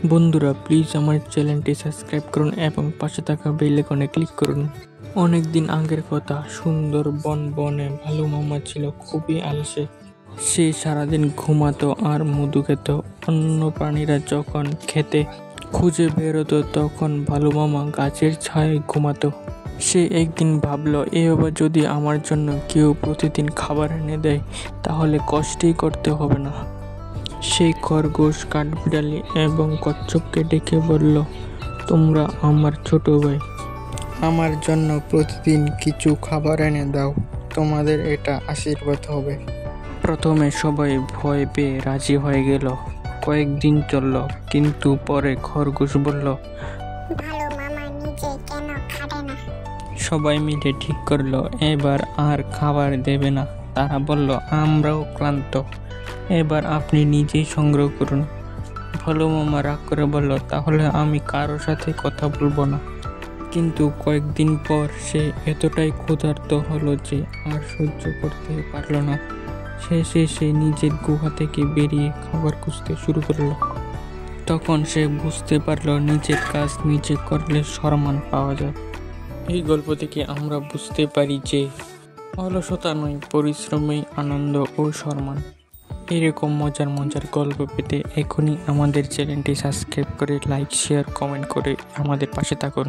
বন্ধুরা প্লিজ আমার চ্যানেলটি সাবস্ক্রাইব করুন এবং পাশে থাকা বেল আইকনে ক্লিক করুন। অনেক দিন আগের কথা, সুন্দর বনে ভালু মামা ছিল খুবই আলসে। সে সারাদিন ঘুমাতো আর মধু খেত। অন্য প্রাণীরা যখন খেতে খুঁজে বেরোতো তখন ভালু মামা গাছের ছায়ায় ঘুমাতো। সে একদিন ভাবলো, এভাবে যদি আমার জন্য কেউ প্রতিদিন খাবার এনে দেয় তাহলে কষ্টই করতে হবে না। সেই খরগোশ, কাঠবিড়ালি এবং কচ্ছপকে ডেকে বলল, তোমরা আমার ছোট ভাই, আমার জন্য প্রতিদিন কিছু খাবার এনে দাও, তোমাদের এটা আশীর্বাদ হবে। প্রথমে সবাই ভয় পেয়ে রাজি হয়ে গেল। কয়েকদিন চলল, কিন্তু পরে খরগোশ বলল, ভালো মামা নিজে কেন খাবে না? সবাই মিলে ঠিক করলো এবার আর খাবার দেবে না। তারা বলল, আমরাও ক্লান্ত, এবার আপনি নিজেই সংগ্রহ করুন। ভালো মামা রাগ করে বলল, তাহলে আমি কারো সাথে কথা বলবো না। কিন্তু কয়েকদিন পর সে এতটাই ক্ষুধার্ত হলো যে আর সহ্য করতে পারল না। শেষে সে নিজের গুহা থেকে বেরিয়ে খাবার খুঁজতে শুরু করলো। তখন সে বুঝতে পারলো নিজের কাজ নিজে করলে সম্মান পাওয়া যায়। এই গল্প থেকে আমরা বুঝতে পারি যে অলসতা নয়, পরিশ্রমেই আনন্দ ও সম্মান। এরকম মজার মজার গল্প পেতে এখনই আমাদের চ্যানেলটি সাবস্ক্রাইব করে লাইক, শেয়ার, কমেন্ট করে আমাদের পাশে থাকুন।